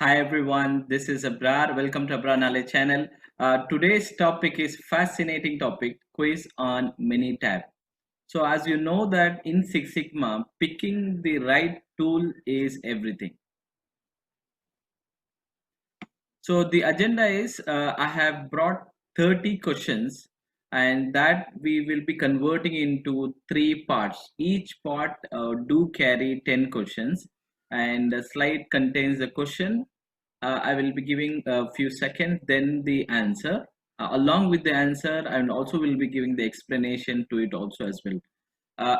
Hi everyone, this is Abrar. Welcome to Abrar Knowledge channel. Today's topic is fascinating topic, quiz on Minitab. So as you know that in Six Sigma, picking the right tool is everything. So the agenda is I have brought 30 questions and that we will be converting into three parts. Each part do carry 10 questions and the slide contains the question. I will be giving a few seconds, then the answer. Along with the answer, and also will be giving the explanation to it also as well.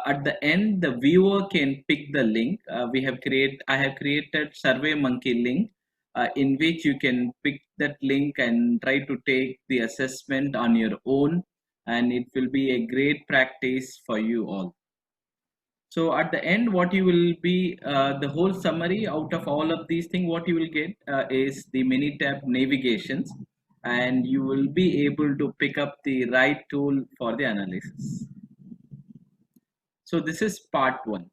At the end, the viewer can pick the link. I have created SurveyMonkey link, in which you can pick that link and try to take the assessment on your own, and it will be a great practice for you all. So at the end, what you will be the whole summary out of all of these things, what you will get is the Minitab navigations, and you will be able to pick up the right tool for the analysis. So this is part one.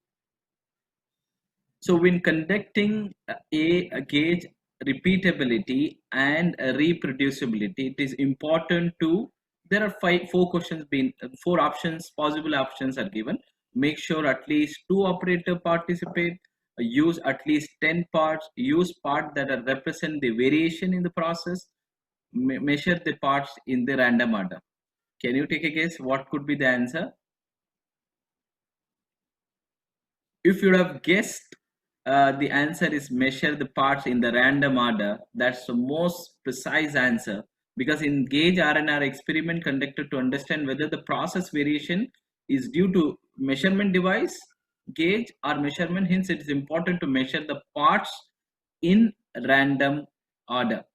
So when conducting a gauge repeatability and reproducibility, it is important to, there are four questions being, four options, possible options are given. Make sure at least 2 operators participate, use at least 10 parts, use parts that are represent the variation in the process, measure the parts in the random order. Can you take a guess what could be the answer? If you have guessed the answer is measure the parts in the random order, that's the most precise answer, because in gauge RNR experiment conducted to understand whether the process variation is due to measurement device, gauge or measurement, hence it is important to measure the parts in random order.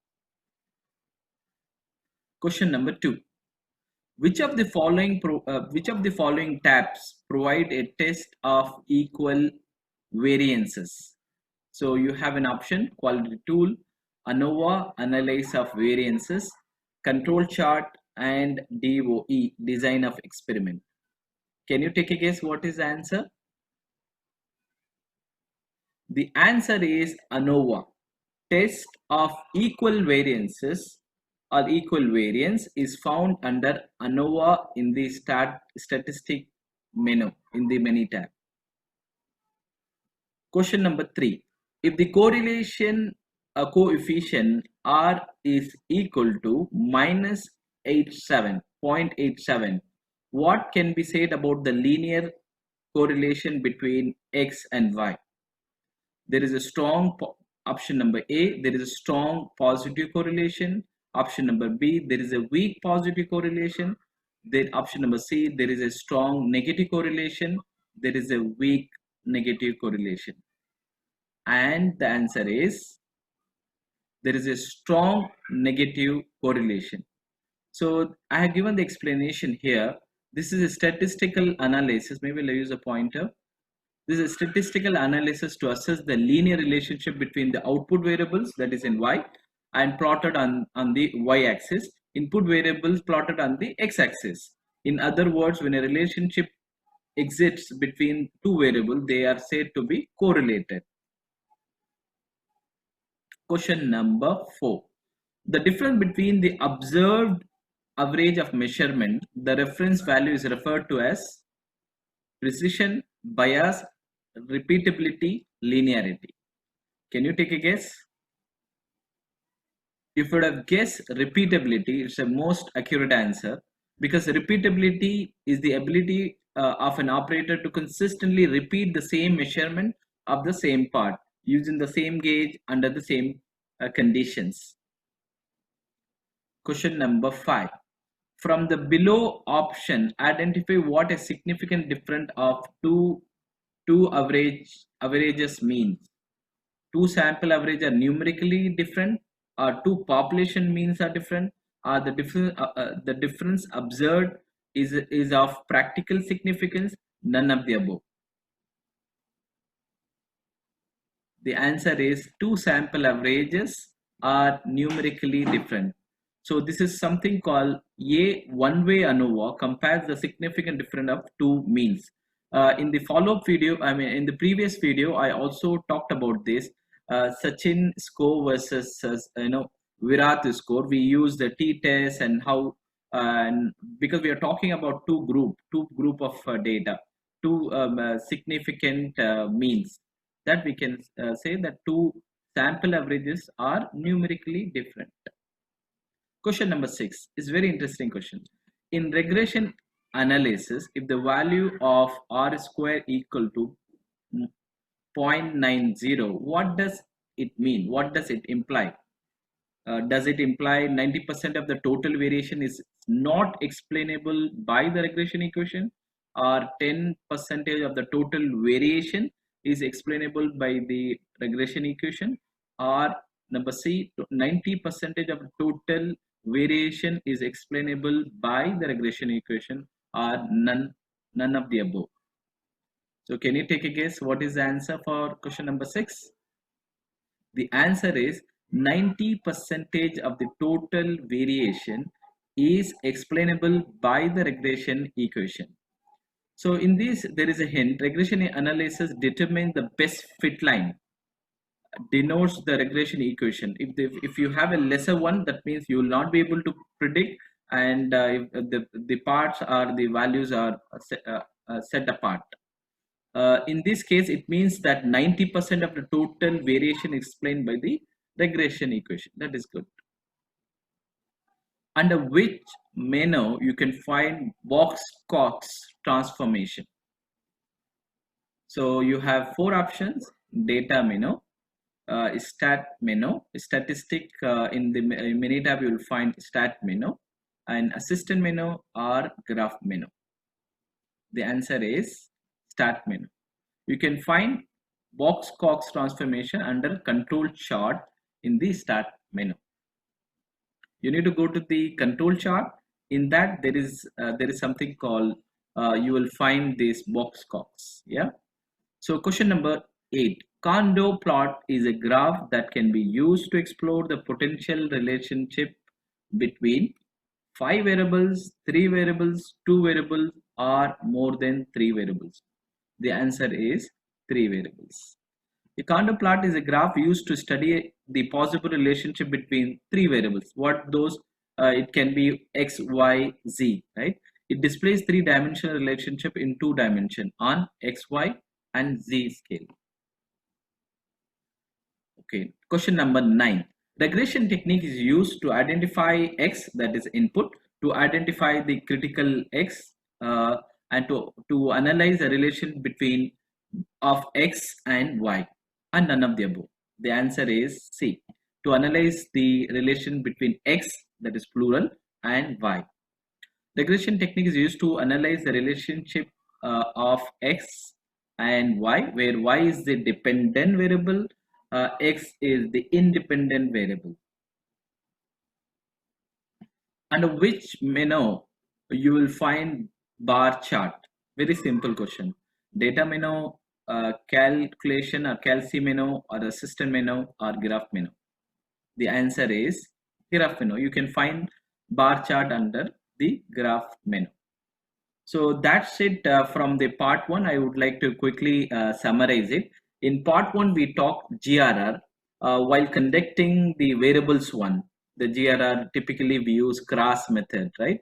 Question number 2. Which of the following tabs provide a test of equal variances? So you have an option: quality tool, ANOVA, analysis of variances, control chart, and DOE, design of experiment. Can you take a guess what is the answer? The answer is ANOVA. Test of equal variances or equal variance is found under ANOVA in the statistic menu in the Minitab. Question number 3. If the correlation coefficient R is equal to minus 0.87, what can be said about the linear correlation between X and Y? There is a strong option number A, there is a strong positive correlation. Option number B, there is a weak positive correlation. Then option number C, there is a strong negative correlation. There is a weak negative correlation. And the answer is there is a strong negative correlation. So I have given the explanation here. This is a statistical analysis. Maybe I'll use a pointer. This is a statistical analysis to assess the linear relationship between the output variables, that is in Y, and plotted on the Y-axis, input variables plotted on the X-axis. In other words, when a relationship exists between two variables, they are said to be correlated. Question number 4. The difference between the observed average of measurement, the reference value is referred to as precision, bias, repeatability, linearity. Can you take a guess? If you would have guessed repeatability, it's the most accurate answer, because repeatability is the ability of an operator to consistently repeat the same measurement of the same part using the same gauge under the same conditions. Question number 5. From the below option, identify what a significant difference of two averages means. Two sample average are numerically different, or two population means are different, or the difference observed is of practical significance, none of the above. The answer is two sample averages are numerically different. So this is something called a one-way ANOVA compares the significant difference of two means. In the follow-up video, in the previous video, I also talked about this. Sachin score versus Virat score. We use the t-test and how, and because we are talking about two group of data, two significant means, that we can say that two sample averages are numerically different. Question number 6 is very interesting question. In regression analysis, if the value of r square equal to 0.90, what does it mean? What does it imply? Does it imply 90% of the total variation is not explainable by the regression equation, or 10% of the total variation is explainable by the regression equation, or number C, 90% of the total variation is explainable by the regression equation, or none of the above? So can you take a guess what is the answer for question number 6? The answer is 90% of the total variation is explainable by the regression equation. So in this, there is a hint. Regression analysis determines the best fit line, denotes the regression equation. If you have a lesser one, that means you will not be able to predict, and if the parts or the values are set apart. In this case, it means that 90% of the total variation is explained by the regression equation. That is good. Under which menu you can find Box-Cox transformation? So you have four options: data menu, stat menu, statistic. In the menu tab, you will find stat menu, and assistant menu or graph menu. The answer is stat menu. You can find Box-Cox transformation under control chart in the stat menu. You need to go to the control chart. In that, there is something called, you will find this Box-Cox. Yeah. So question number 8. Kondo plot is a graph that can be used to explore the potential relationship between 5 variables, 3 variables, 2 variables, or more than 3 variables. The answer is 3 variables. The Kondo plot is a graph used to study the possible relationship between 3 variables. What those? It can be x, y, z, right? It displays 3-dimensional relationship in 2 dimension on x, y, and z scale. Okay. Question number 9. Regression technique is used to identify x, that is input, to identify the critical x, and to analyze the relation between of x and y, and none of the above. The answer is C. To analyze the relation between x, that is plural, and y. Regression technique is used to analyze the relationship of x and y, where y is the dependent variable, x is the independent variable. Under which menu you will find bar chart? Very simple question. Data menu, calculation or calci menu, or assistant menu, or graph menu? The answer is graph menu. You can find bar chart under the graph menu. So that's it from the part 1. I would like to quickly summarize it. In part 1, we talked GRR while conducting the variables one. The GRR, typically we use cross method, right?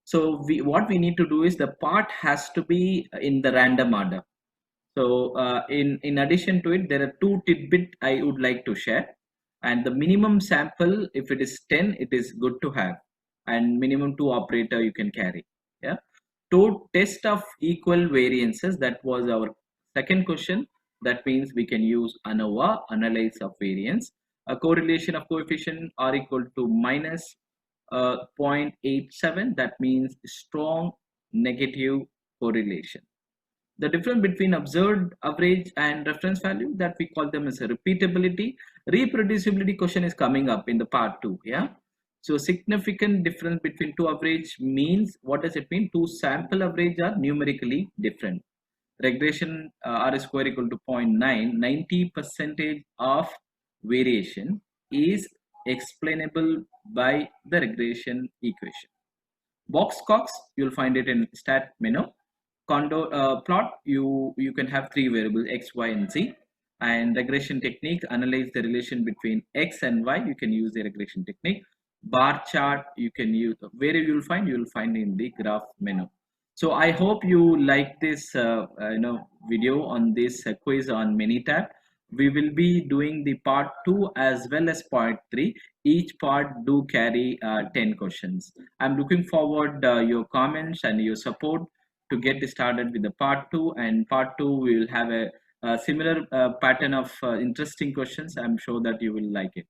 So what we need to do is the part has to be in the random order. So in addition to it, there are 2 tidbit I would like to share. And the minimum sample, if it is 10, it is good to have, and minimum 2 operator you can carry. Yeah. To test of equal variances, that was our second question. That means we can use ANOVA, analyze of variance. A correlation of coefficient are equal to minus 0.87. That means strong negative correlation. The difference between observed average and reference value, that we call them as a repeatability. Reproducibility question is coming up in the part 2. Yeah. So significant difference between 2 average means, what does it mean? 2 sample average are numerically different. Regression R square equal to 0.9. 90% of variation is explainable by the regression equation. Box-Cox, you'll find it in stat menu. Kondo plot, you can have 3 variables, x, y, and z. And regression technique, analyze the relation between x and y. You can use the regression technique. Bar chart, you can use, where you'll find in the graph menu. So I hope you like this video on this quiz on Minitab. We will be doing the part 2 as well as part 3. Each part do carry 10 questions. I'm looking forward your comments and your support to get started with the part 2. And part 2 we will have a similar pattern of interesting questions. I'm sure that you will like it.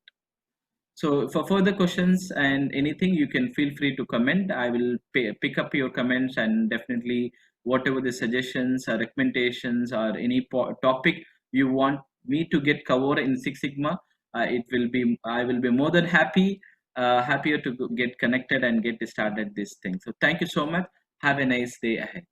So for further questions and anything, you can feel free to comment. I will pick up your comments, and definitely whatever the suggestions or recommendations or any topic you want me to get covered in Six Sigma, I will be more than happier to get connected and get started this thing. So thank you so much. Have a nice day ahead.